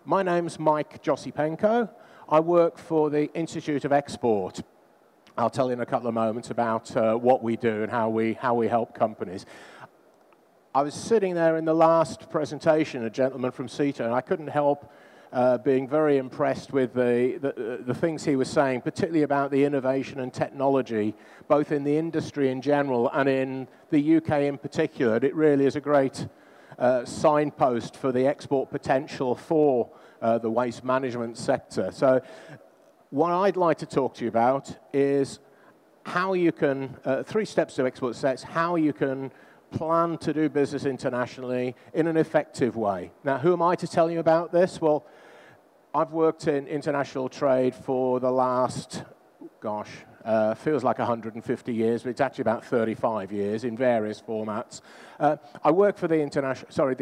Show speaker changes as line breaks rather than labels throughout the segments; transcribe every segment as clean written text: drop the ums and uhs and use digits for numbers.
My name's Mike Josypenko. I work for the Institute of Export. I'll tell you in a couple of moments about what we do and how we help companies. I was sitting there in the last presentation, a gentleman from CETA, and I couldn't help being very impressed with the things he was saying, particularly about the innovation and technology, both in the industry in general and in the UK in particular. It really is a great signpost for the export potential for the waste management sector. So what I'd like to talk to you about is how you can, 3 steps to export success, how you can plan to do business internationally in an effective way. Now, who am I to tell you about this? Well, I've worked in international trade for the last, gosh, feels like 150 years, but it's actually about 35 years in various formats. I work for the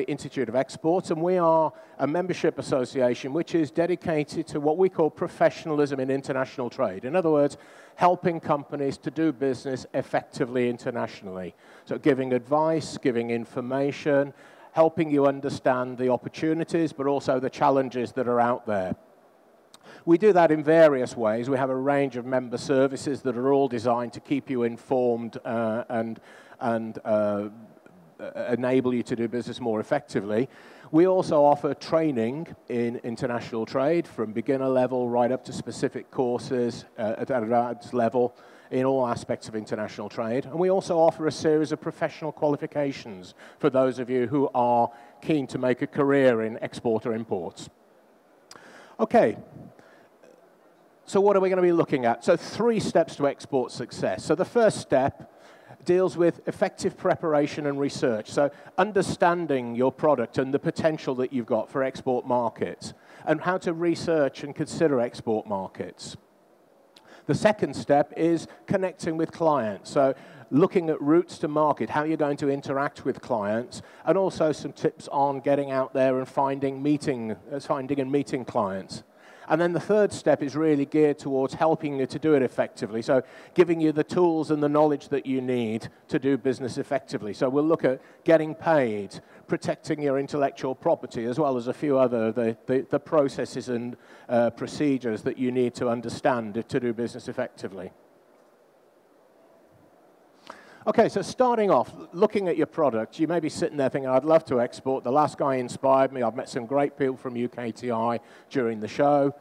Institute of Exports, and we are a membership association which is dedicated to what we call professionalism in international trade. In other words, helping companies to do business effectively internationally. So giving advice, giving information, helping you understand the opportunities, but also the challenges that are out there. We do that in various ways. We have a range of member services that are all designed to keep you informed and enable you to do business more effectively. We also offer training in international trade from beginner level right up to specific courses at advanced level in all aspects of international trade. And we also offer a series of professional qualifications for those of you who are keen to make a career in export or imports. Okay. So what are we going to be looking at? So 3 steps to export success. So the first step deals with effective preparation and research. So understanding your product and the potential that you've got for export markets and how to research and consider export markets. The second step is connecting with clients. So looking at routes to market, how you're going to interact with clients, and also some tips on getting out there and finding and meeting clients. And then the third step is really geared towards helping you to do it effectively. So giving you the tools and the knowledge that you need to do business effectively. So we'll look at getting paid, protecting your intellectual property, as well as a few other the processes and procedures that you need to understand to do business effectively. Okay, so starting off, looking at your product, you may be sitting there thinking, I'd love to export. The last guy inspired me. I've met some great people from UKTI during the show.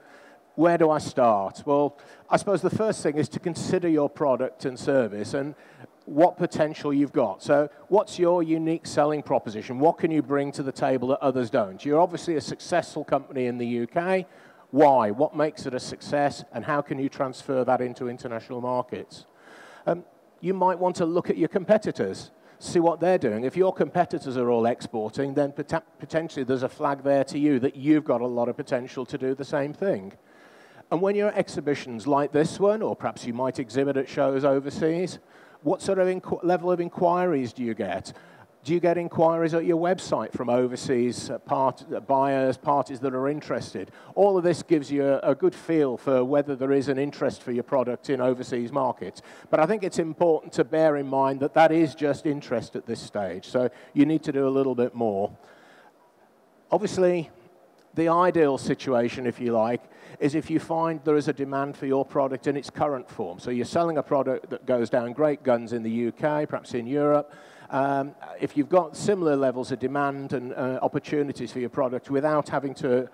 Where do I start? Well, I suppose the first thing is to consider your product and service and what potential you've got. So what's your unique selling proposition? What can you bring to the table that others don't? You're obviously a successful company in the UK. Why? What makes it a success? And how can you transfer that into international markets? You might want to look at your competitors, see what they're doing. If your competitors are all exporting, then potentially there's a flag there to you that you've got a lot of potential to do the same thing. And when you're at exhibitions like this one, or perhaps you might exhibit at shows overseas, what sort of level of inquiries do you get? Do you get inquiries at your website from overseas buyers, parties that are interested? All of this gives you a good feel for whether there is an interest for your product in overseas markets. But I think it's important to bear in mind that that is just interest at this stage. So you need to do a little bit more. Obviously, the ideal situation, if you like, is if you find there is a demand for your product in its current form. So you're selling a product that goes down great guns in the UK, perhaps in Europe. If you've got similar levels of demand and opportunities for your product without having to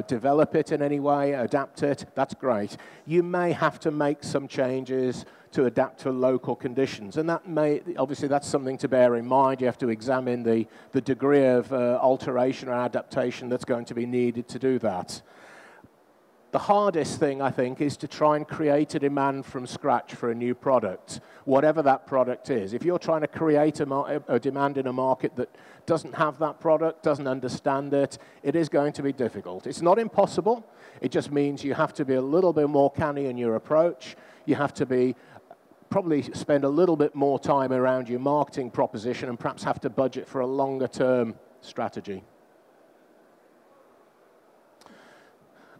develop it in any way, adapt it, that's great. You may have to make some changes to adapt to local conditions. And that may, obviously, that's something to bear in mind. You have to examine the degree of alteration or adaptation that's going to be needed to do that. The hardest thing, I think, is to try and create a demand from scratch for a new product, whatever that product is. If you're trying to create a demand in a market that doesn't have that product, doesn't understand it, it is going to be difficult. It's not impossible. It just means you have to be a little bit more canny in your approach. You have to probably spend a little bit more time around your marketing proposition and perhaps have to budget for a longer-term strategy.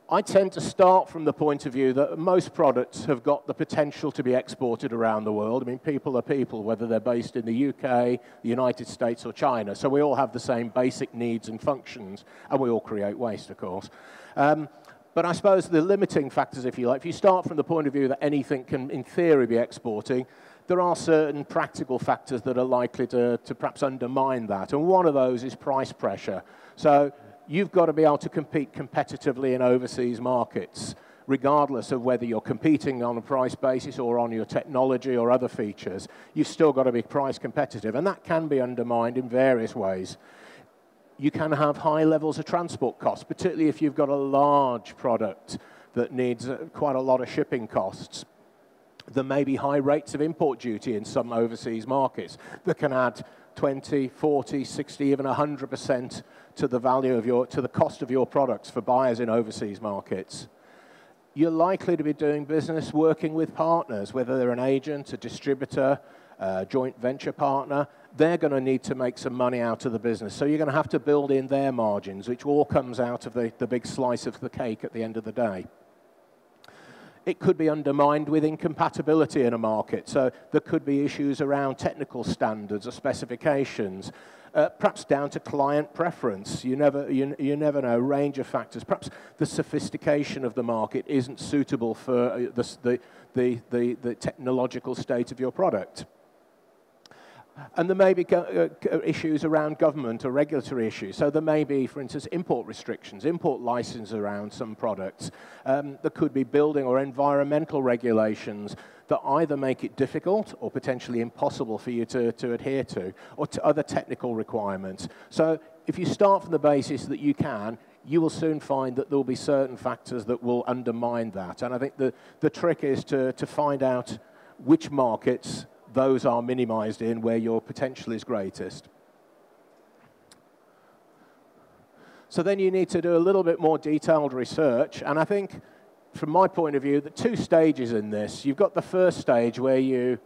I tend to start from the point of view that most products have got the potential to be exported around the world. I mean, people are people, whether they're based in the UK, the United States, or China. So we all have the same basic needs and functions, and we all create waste, of course. But I suppose the limiting factors, if you like, if you start from the point of view that anything can, in theory, be exporting, there are certain practical factors that are likely to perhaps undermine that. And one of those is price pressure. So you've got to be able to compete competitively in overseas markets, regardless of whether you're competing on a price basis or on your technology or other features. You've still got to be price competitive, and that can be undermined in various ways. You can have high levels of transport costs, particularly if you've got a large product that needs quite a lot of shipping costs. There may be high rates of import duty in some overseas markets that can add 20, 40, 60, even 100% to the value of to the cost of your products for buyers in overseas markets. You're likely to be doing business working with partners, whether they're an agent, a distributor, a joint venture partner. They're going to need to make some money out of the business. So you're going to have to build in their margins, which all comes out of the big slice of the cake at the end of the day. It could be undermined with incompatibility in a market. So there could be issues around technical standards or specifications, perhaps down to client preference. You never know, range of factors. Perhaps the sophistication of the market isn't suitable for the technological state of your product. And there may be issues around government or regulatory issues. So there may be, for instance, import restrictions, import licenses around some products. There could be building or environmental regulations that either make it difficult or potentially impossible for you to adhere to, or to other technical requirements. So if you start from the basis that you can, you will soon find that there will be certain factors that will undermine that. And I think the trick is to find out which markets those are minimized in, where your potential is greatest. So then you need to do a little bit more detailed research, and I think, from my point of view, the two stages in this. You've got the first stage where you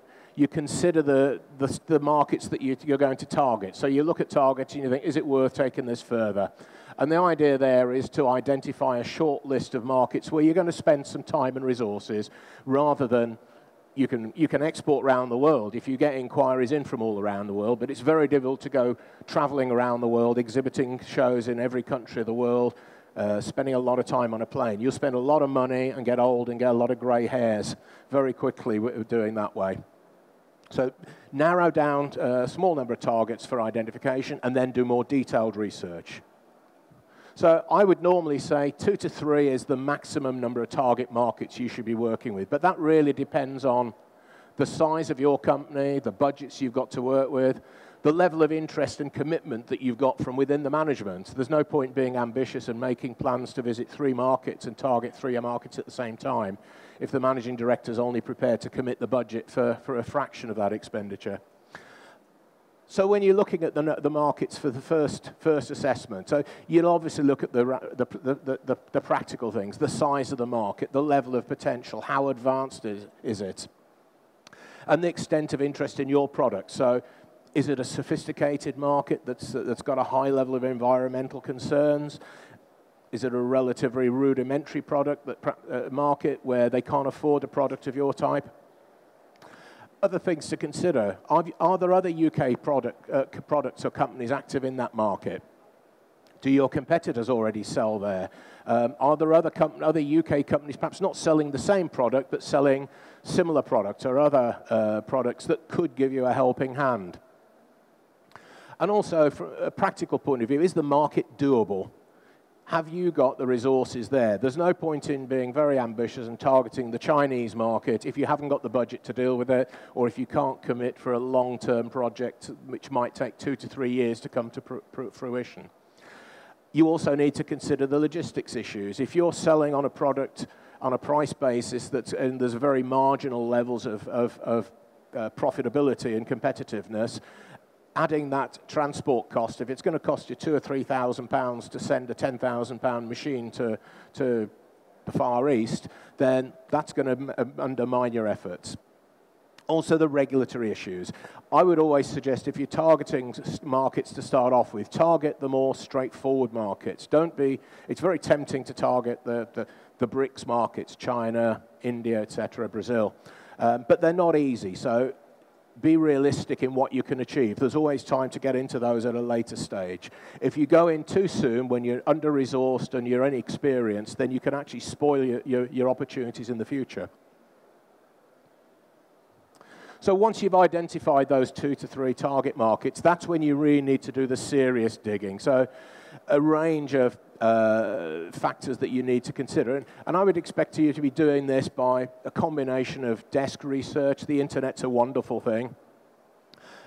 consider the markets that you're going to target. So you look at targets and you think, is it worth taking this further? And the idea there is to identify a short list of markets where you're going to spend some time and resources, rather than you can export around the world if you get inquiries in from all around the world, but it's very difficult to go traveling around the world, exhibiting shows in every country of the world, spending a lot of time on a plane. You'll spend a lot of money and get old and get a lot of grey hairs very quickly doing that way. So narrow down a small number of targets for identification and then do more detailed research. So I would normally say 2 to 3 is the maximum number of target markets you should be working with. But that really depends on the size of your company, the budgets you've got to work with, the level of interest and commitment that you've got from within the management. There's no point being ambitious and making plans to visit 3 markets and target 3 markets at the same time if the managing director's only prepared to commit the budget for a fraction of that expenditure. So when you're looking at the markets for the first assessment, so you'll obviously look at the practical things, the size of the market, the level of potential, how advanced is it, and the extent of interest in your product. So is it a sophisticated market that's got a high level of environmental concerns? Is it a relatively rudimentary market where they can't afford a product of your type? Other things to consider. Are there other UK products or companies active in that market? Do your competitors already sell there? Are there other UK companies perhaps not selling the same product but selling similar products or other products that could give you a helping hand? And also, from a practical point of view, is the market doable? Have you got the resources there? There's no point in being very ambitious and targeting the Chinese market if you haven't got the budget to deal with it, or if you can't commit for a long-term project which might take 2 to 3 years to come to fruition. You also need to consider the logistics issues. If you're selling on a product on a price basis and there's very marginal levels of profitability and competitiveness, adding that transport cost, if it's going to cost you £2,000 or £3,000 to send a £10,000 machine to the Far East, then that's going to undermine your efforts. Also, the regulatory issues. I would always suggest if you're targeting markets to start off with, target the more straightforward markets. Don't be, it's very tempting to target the BRICS markets, China, India, etc., Brazil. But they're not easy, so be realistic in what you can achieve. There's always time to get into those at a later stage. If you go in too soon, when you're under-resourced and you're inexperienced, then you can actually spoil your opportunities in the future. So once you've identified those 2 to 3 target markets, that's when you really need to do the serious digging. So a range of factors that you need to consider. And I would expect you to be doing this by a combination of desk research. The internet's a wonderful thing.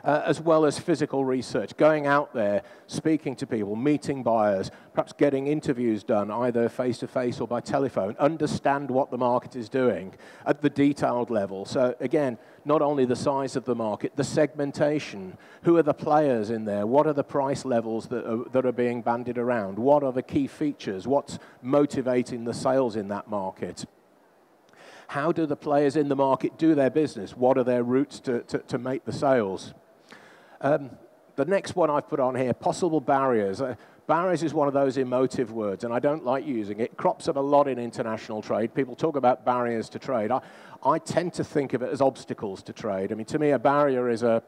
As well as physical research, going out there, speaking to people, meeting buyers, perhaps getting interviews done either face-to-face or by telephone, understand what the market is doing at the detailed level. So again, not only the size of the market, the segmentation, who are the players in there, what are the price levels that are being bandied around, what are the key features, what's motivating the sales in that market. How do the players in the market do their business? What are their routes to make the sales? The next one I've put on here, possible barriers. Barriers is one of those emotive words, and I don't like using it. It crops up a lot in international trade. People talk about barriers to trade. I tend to think of it as obstacles to trade. I mean, to me, a barrier is a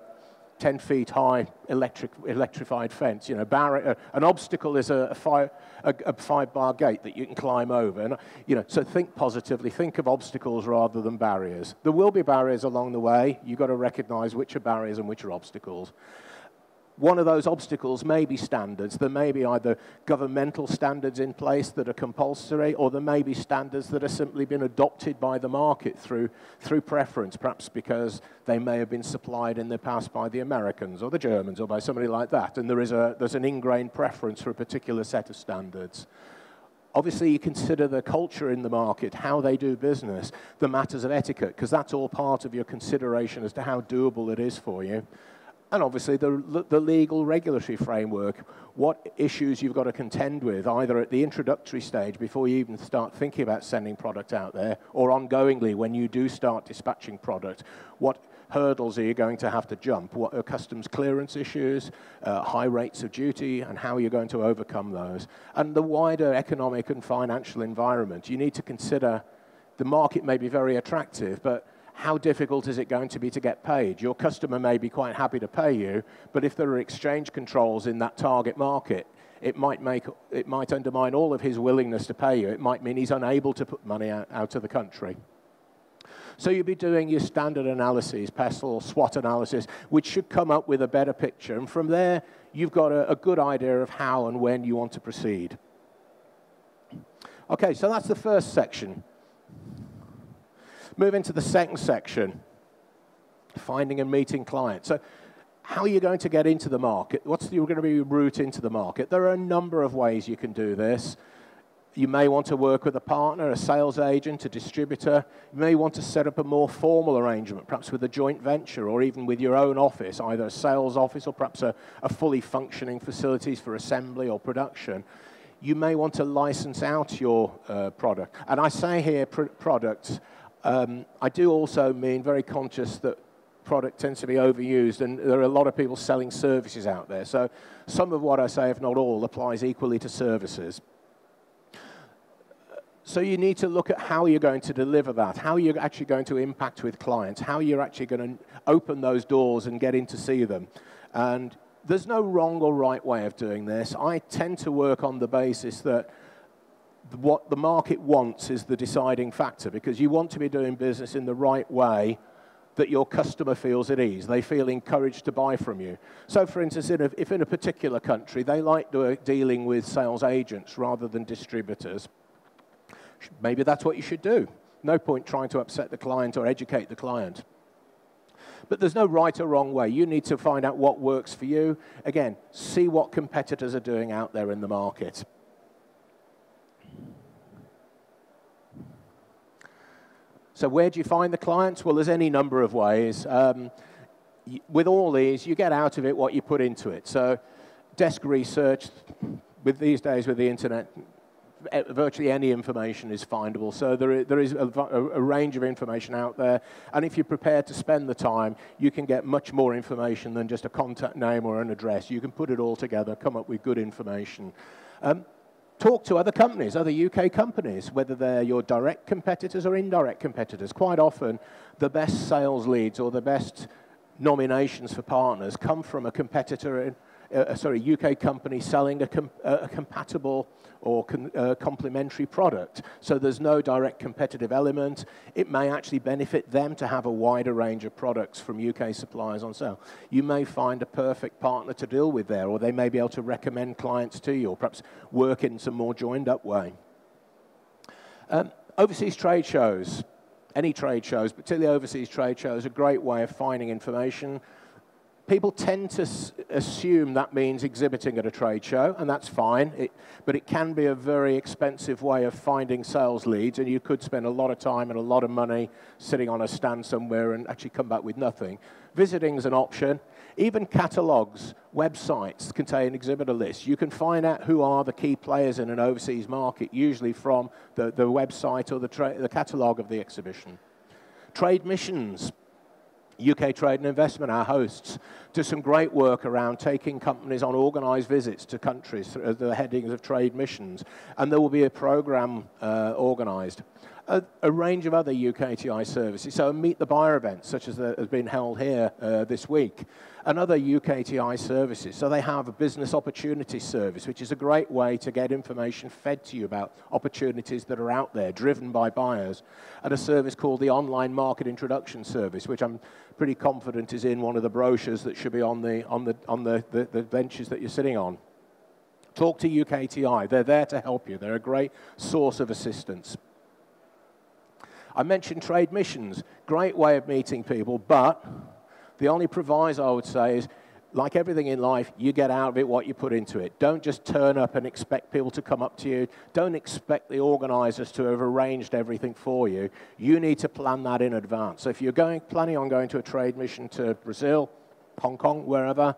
10 feet high electrified fence. You know, an obstacle is a 5-bar gate that you can climb over. And, you know, so think positively. Think of obstacles rather than barriers. There will be barriers along the way. You've got to recognize which are barriers and which are obstacles. One of those obstacles may be standards. There may be either governmental standards in place that are compulsory, or there may be standards that have simply been adopted by the market through preference, perhaps because they may have been supplied in the past by the Americans or the Germans or by somebody like that, and there's an ingrained preference for a particular set of standards. Obviously, you consider the culture in the market, how they do business, the matters of etiquette, because that's all part of your consideration as to how doable it is for you. And obviously, the legal regulatory framework, what issues you've got to contend with, either at the introductory stage before you even start thinking about sending product out there, or ongoingly when you do start dispatching product. What hurdles are you going to have to jump? What are customs clearance issues, high rates of duty, and how are you going to overcome those? And the wider economic and financial environment. You need to consider the market may be very attractive, but how difficult is it going to be to get paid? Your customer may be quite happy to pay you, but if there are exchange controls in that target market, it might undermine all of his willingness to pay you. It might mean he's unable to put money out of the country. So you'll be doing your standard analyses, PESTLE or SWOT analysis, which should come up with a better picture. And from there, you've got a good idea of how and when you want to proceed. Okay, so that's the first section. Move into the second section, finding and meeting clients. So how are you going to get into the market? What's going to be your route into the market? There are a number of ways you can do this. You may want to work with a partner, a sales agent, a distributor. You may want to set up a more formal arrangement, perhaps with a joint venture or even with your own office, either a sales office or perhaps a fully functioning facilities for assembly or production. You may want to license out your product. And I say here products. I do also mean very conscious that product tends to be overused, and there are a lot of people selling services out there. So some of what I say, if not all, applies equally to services. So you need to look at how you're going to deliver that, how you're actually going to impact with clients, how you're actually going to open those doors and get in to see them. And there's no wrong or right way of doing this. I tend to work on the basis that what the market wants is the deciding factor, because you want to be doing business in the right way that your customer feels at ease. They feel encouraged to buy from you. So, for instance, if in a particular country they like dealing with sales agents rather than distributors, maybe that's what you should do. No point trying to upset the client or educate the client. But there's no right or wrong way. You need to find out what works for you. Again, see what competitors are doing out there in the market. So where do you find the clients? Well, there's any number of ways. With all these, you get out of it what you put into it. So desk research, these days with the internet, virtually any information is findable. So there is a range of information out there. And if you're prepared to spend the time, you can get much more information than just a contact name or an address. You can put it all together, come up with good information. Talk to other companies, other UK companies, whether they're your direct competitors or indirect competitors. Quite often, the best sales leads or the best nominations for partners come from a competitor, UK company selling a compatible or complementary product. So there's no direct competitive element. It may actually benefit them to have a wider range of products from UK suppliers on sale. You may find a perfect partner to deal with there, or they may be able to recommend clients to you, or perhaps work in some more joined-up way. Overseas trade shows, any trade shows, particularly overseas trade shows, are a great way of finding information. People tend to assume that means exhibiting at a trade show, and that's fine, but it can be a very expensive way of finding sales leads, and you could spend a lot of time and a lot of money sitting on a stand somewhere and actually come back with nothing. Visiting is an option. Even catalogues, websites contain exhibitor lists. You can find out who are the key players in an overseas market, usually from the website or the catalogue of the exhibition. Trade missions. UK Trade and Investment, our hosts, do some great work around taking companies on organised visits to countries as the headings of trade missions, and there will be a programme organised. A range of other UKTI services, so meet the buyer events, such as has been held here this week, and other UKTI services. So they have a business opportunity service, which is a great way to get information fed to you about opportunities that are out there, driven by buyers, and a service called the Online Market Introduction Service, which I'm pretty confident is in one of the brochures that should be on the benches that you're sitting on. Talk to UKTI. They're there to help you. They're a great source of assistance. I mentioned trade missions, great way of meeting people, but the only proviso I would say is, like everything in life, you get out of it what you put into it. Don't just turn up and expect people to come up to you. Don't expect the organisers to have arranged everything for you. You need to plan that in advance. So if you're planning on going to a trade mission to Brazil, Hong Kong, wherever,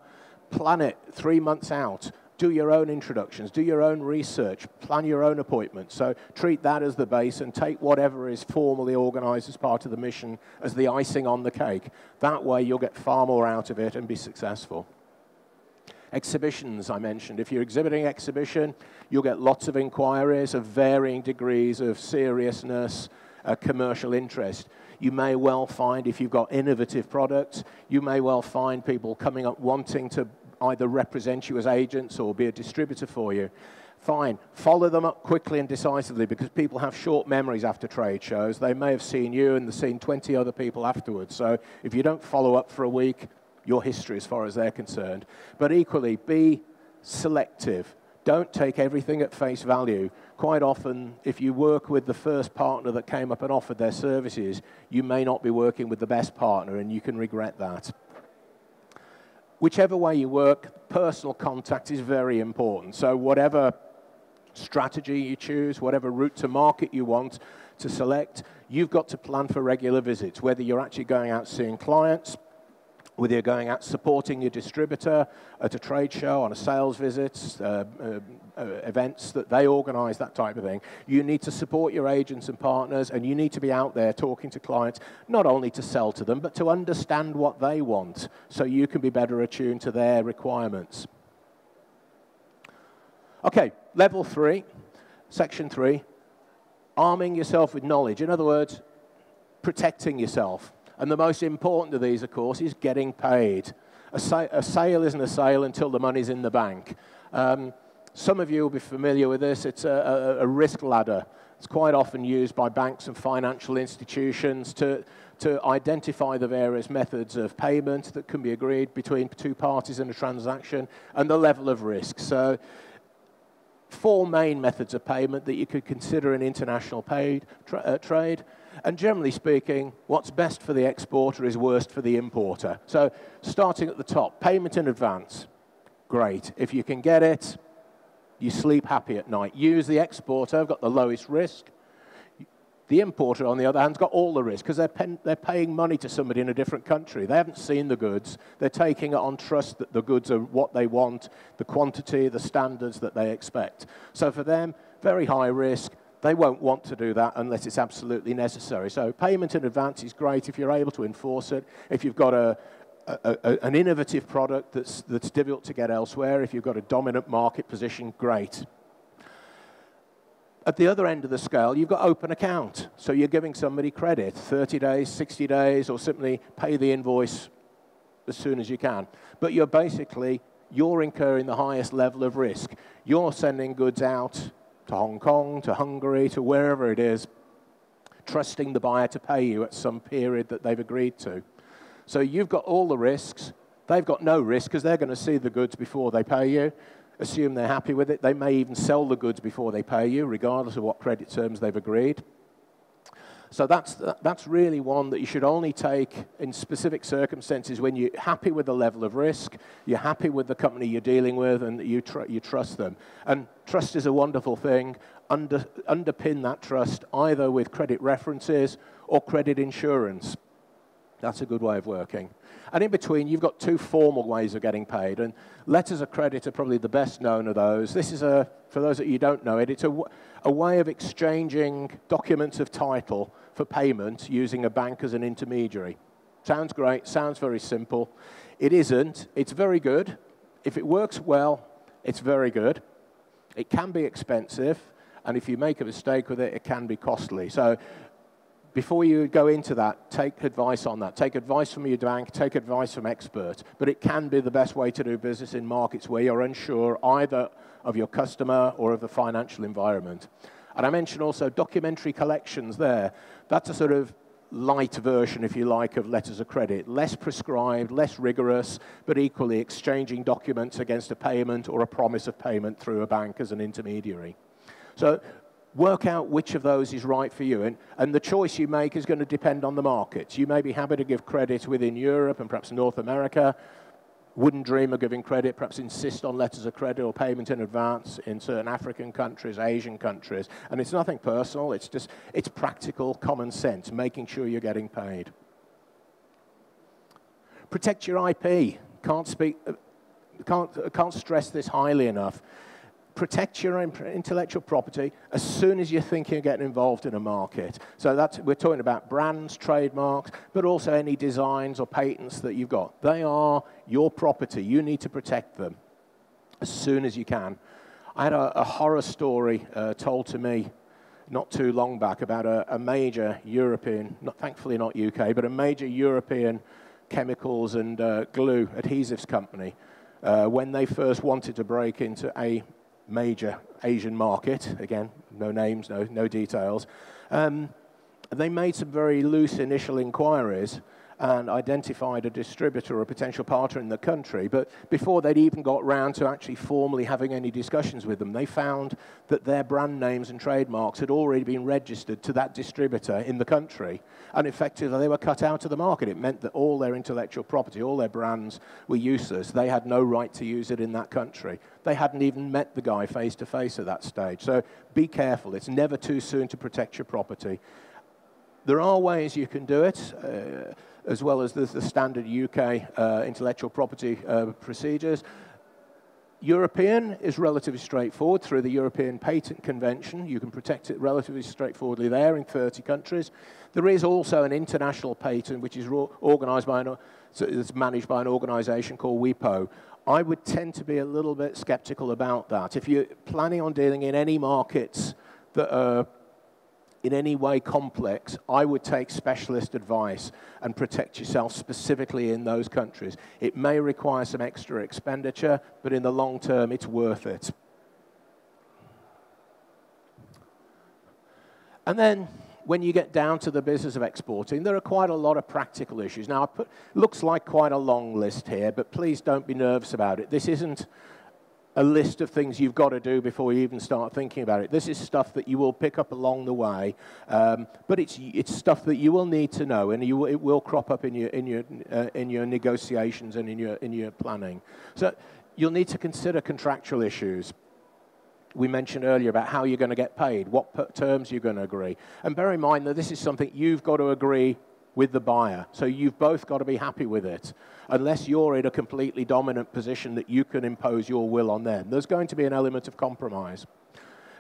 plan it 3 months out. Do your own introductions, do your own research, plan your own appointments. So treat that as the base and take whatever is formally organised as part of the mission as the icing on the cake. That way you'll get far more out of it and be successful. Exhibitions, I mentioned. If you're exhibiting an exhibition, you'll get lots of inquiries of varying degrees of seriousness, commercial interest. You may well find, if you've got innovative products, you may well find people coming up wanting to either represent you as agents or be a distributor for you. Fine, follow them up quickly and decisively, because people have short memories after trade shows. They may have seen you and they've seen 20 other people afterwards. So if you don't follow up for a week, your history as far as they're concerned. But equally, be selective. Don't take everything at face value. Quite often, if you work with the first partner that came up and offered their services, you may not be working with the best partner, and you can regret that. Whichever way you work, personal contact is very important. So whatever strategy you choose, whatever route to market you want to select, you've got to plan for regular visits, whether you're actually going out seeing clients, whether you're going out supporting your distributor at a trade show, on a sales visit, events that they organise, that type of thing. You need to support your agents and partners, and you need to be out there talking to clients, not only to sell to them, but to understand what they want, so you can be better attuned to their requirements. Okay, level 3, section 3, arming yourself with knowledge. In other words, protecting yourself. And the most important of these, of course, is getting paid. A sale isn't a sale until the money's in the bank. Some of you will be familiar with this. It's a risk ladder. It's quite often used by banks and financial institutions to identify the various methods of payment that can be agreed between two parties in a transaction and the level of risk. So 4 main methods of payment that you could consider in international trade. And generally speaking, what's best for the exporter is worst for the importer. So starting at the top, payment in advance. Great. If you can get it, you sleep happy at night. You as the exporter have got the lowest risk. The importer, on the other hand, has got all the risk, because they're paying money to somebody in a different country. They haven't seen the goods. They're taking it on trust that the goods are what they want, the quantity, the standards that they expect. So for them, very high risk. They won't want to do that unless it's absolutely necessary. So payment in advance is great if you're able to enforce it, if you've got an innovative product that's difficult to get elsewhere, if you've got a dominant market position, great. At the other end of the scale, you've got open account. So you're giving somebody credit, 30 days, 60 days, or simply pay the invoice as soon as you can. But you're incurring the highest level of risk. You're sending goods out to Hong Kong, to Hungary, to wherever it is, trusting the buyer to pay you at some period that they've agreed to. So you've got all the risks. They've got no risk because they're going to see the goods before they pay you. Assume they're happy with it. They may even sell the goods before they pay you, regardless of what credit terms they've agreed. So that's really one that you should only take in specific circumstances when you're happy with the level of risk, you're happy with the company you're dealing with, and you trust them. And trust is a wonderful thing. Underpin that trust either with credit references or credit insurance. That's a good way of working. And in between, you've got two formal ways of getting paid. And letters of credit are probably the best known of those. This is, for those that you don't know it, it's a way of exchanging documents of title for payment using a bank as an intermediary. Sounds great, sounds very simple. It isn't. It's very good. If it works well, it's very good. It can be expensive. And if you make a mistake with it, it can be costly. So before you go into that, take advice on that. Take advice from your bank, take advice from experts. But it can be the best way to do business in markets where you're unsure either of your customer or of the financial environment. And I mentioned also documentary collections there. That's a sort of light version, if you like, of letters of credit. Less prescribed, less rigorous, but equally exchanging documents against a payment or a promise of payment through a bank as an intermediary. So work out which of those is right for you. And the choice you make is going to depend on the markets. You may be happy to give credit within Europe and perhaps North America. Wouldn't dream of giving credit, perhaps insist on letters of credit or payment in advance in certain African countries, Asian countries. And it's nothing personal, it's practical common sense, making sure you're getting paid. Protect your IP. Can't stress this highly enough. Protect your intellectual property as soon as you're thinking of getting involved in a market. So we're talking about brands, trademarks, but also any designs or patents that you've got. They are your property. You need to protect them as soon as you can. I had a horror story told to me not too long back about a major European, thankfully not UK, but a major European chemicals and glue adhesives company when they first wanted to break into a major Asian market, again, no names, no details. They made some very loose initial inquiries and identified a distributor or a potential partner in the country. But before they'd even got round to actually formally having any discussions with them, they found that their brand names and trademarks had already been registered to that distributor in the country. And effectively, they were cut out of the market. It meant that all their intellectual property, all their brands were useless. They had no right to use it in that country. They hadn't even met the guy face to face at that stage. So be careful. It's never too soon to protect your property. There are ways you can do it, as well as the standard UK intellectual property procedures. European is relatively straightforward through the European Patent Convention. You can protect it relatively straightforwardly there in 30 countries. There is also an international patent which is organized by it's managed by an organization called WIPO. I would tend to be a little bit skeptical about that. If you're planning on dealing in any markets that are in any way complex, I would take specialist advice and protect yourself specifically in those countries. It may require some extra expenditure, but in the long term, it's worth it. And then, when you get down to the business of exporting, there are quite a lot of practical issues. Now, looks like quite a long list here, but please don't be nervous about it. This isn't a list of things you've got to do before you even start thinking about it. This is stuff that you will pick up along the way, but it's stuff that you will need to know, and it will crop up in your negotiations and in your planning. So you'll need to consider contractual issues. We mentioned earlier about how you're going to get paid, what terms you're going to agree, and bear in mind that this is something you've got to agree with the buyer. So you've both got to be happy with it, unless you're in a completely dominant position that you can impose your will on them. There's going to be an element of compromise.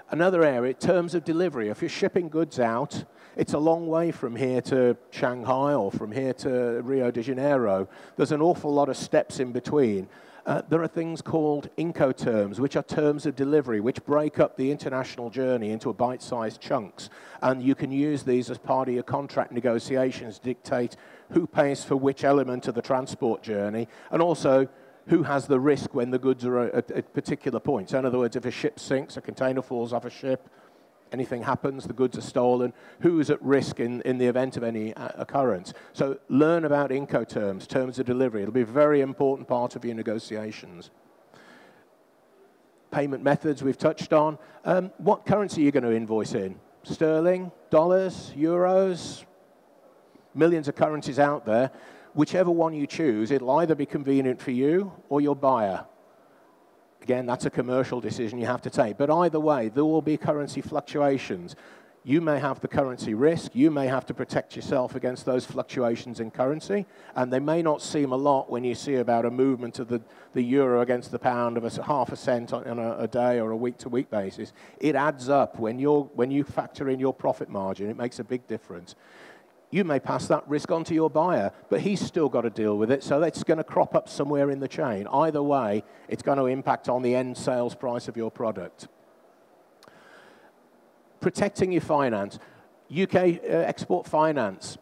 Another area, terms of delivery. If you're shipping goods out, it's a long way from here to Shanghai or from here to Rio de Janeiro. There's an awful lot of steps in between. There are things called Incoterms, which are terms of delivery, which break up the international journey into bite-sized chunks. And you can use these as part of your contract negotiations, dictate who pays for which element of the transport journey, and also who has the risk when the goods are at particular points. So in other words, if a ship sinks, a container falls off a ship, anything happens, the goods are stolen, who is at risk in the event of any occurrence. So learn about Incoterms, terms of delivery. It'll be a very important part of your negotiations. Payment methods we've touched on. What currency are you going to invoice in? Sterling, dollars, euros, millions of currencies out there. Whichever one you choose, it'll either be convenient for you or your buyer. Again, that's a commercial decision you have to take. But either way, there will be currency fluctuations. You may have the currency risk. You may have to protect yourself against those fluctuations in currency. And they may not seem a lot when you see about a movement of the euro against the pound of half a cent on a day or a week-to-week basis. It adds up. When you factor in your profit margin, it makes a big difference. You may pass that risk on to your buyer, but he's still got to deal with it, so it's going to crop up somewhere in the chain. Either way, it's going to impact on the end sales price of your product. Protecting your finance. UK Export Finance,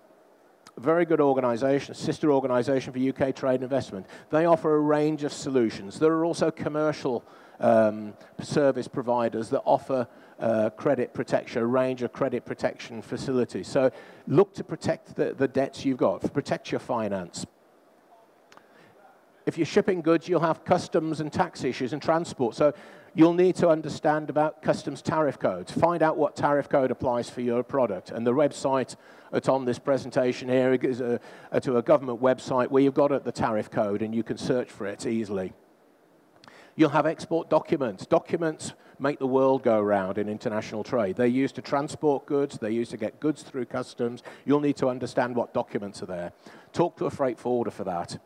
very good organisation, sister organisation for UK trade and investment. They offer a range of solutions. There are also commercial service providers that offer credit protection, a range of credit protection facilities. So look to protect the debts you've got, protect your finance. If you're shipping goods, you'll have customs and tax issues and transport. So you'll need to understand about customs tariff codes. Find out what tariff code applies for your product. And the website that's on this presentation here is to a government website where you've got the tariff code and you can search for it easily. You'll have export documents. Documents make the world go round in international trade. They're used to transport goods. They're used to get goods through customs. You'll need to understand what documents are there. Talk to a freight forwarder for that.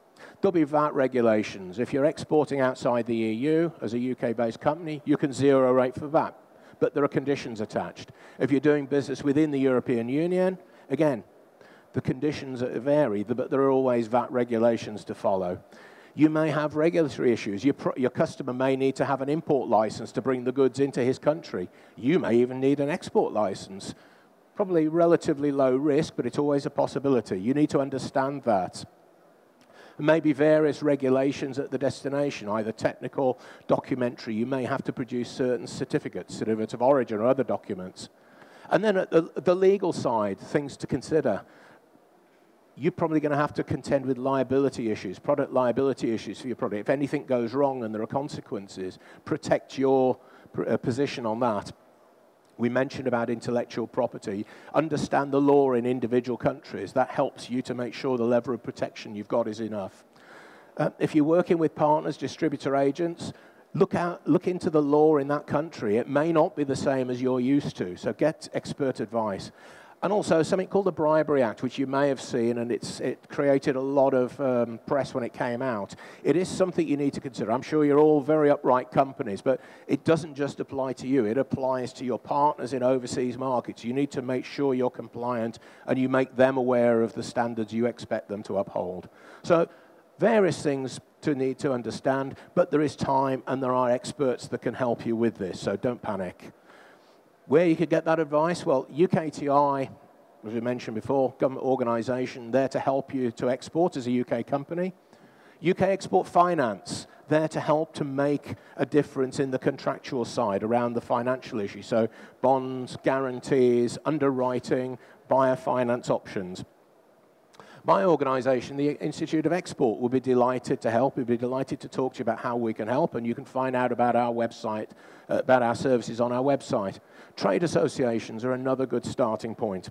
There'll be VAT regulations. If you're exporting outside the EU as a UK-based company, you can zero rate for VAT, but there are conditions attached. If you're doing business within the European Union, again, the conditions vary, but there are always VAT regulations to follow. You may have regulatory issues. Your customer may need to have an import license to bring the goods into his country. You may even need an export license. Probably relatively low risk, but it's always a possibility. You need to understand that. Maybe various regulations at the destination, either technical, documentary. You may have to produce certain certificates, certificates of origin or other documents. And then at the legal side, things to consider. You're probably going to have to contend with liability issues, product liability issues for your product. If anything goes wrong and there are consequences, protect your position on that. We mentioned about intellectual property. Understand the law in individual countries. That helps you to make sure the level of protection you've got is enough. If you're working with partners, distributor agents, look into the law in that country. It may not be the same as you're used to, so get expert advice. And also something called the Bribery Act, which you may have seen, and it created a lot of press when it came out. It is something you need to consider. I'm sure you're all very upright companies, but it doesn't just apply to you. It applies to your partners in overseas markets. You need to make sure you're compliant, and you make them aware of the standards you expect them to uphold. So various things to need to understand, but there is time, and there are experts that can help you with this, so don't panic. Where you could get that advice? Well, UKTI, as we mentioned before, government organisation, there to help you to export as a UK company. UK Export Finance, there to help to make a difference in the contractual side around the financial issue. So bonds, guarantees, underwriting, buyer finance options. My organisation, the Institute of Export, will be delighted to help. We'll be delighted to talk to you about how we can help, and you can find out about our website, about our services on our website. Trade associations are another good starting point.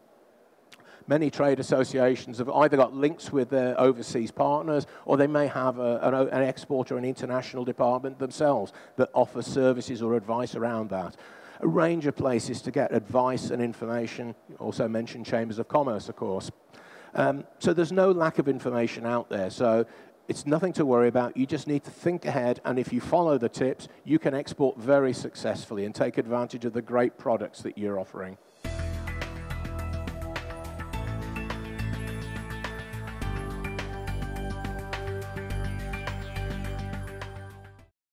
Many trade associations have either got links with their overseas partners, or they may have an export or an international department themselves that offers services or advice around that. A range of places to get advice and information. Also mentioned chambers of commerce, of course. So there's no lack of information out there. So It's nothing to worry about. You just need to think ahead, and if you follow the tips, you can export very successfully and take advantage of the great products that you're offering.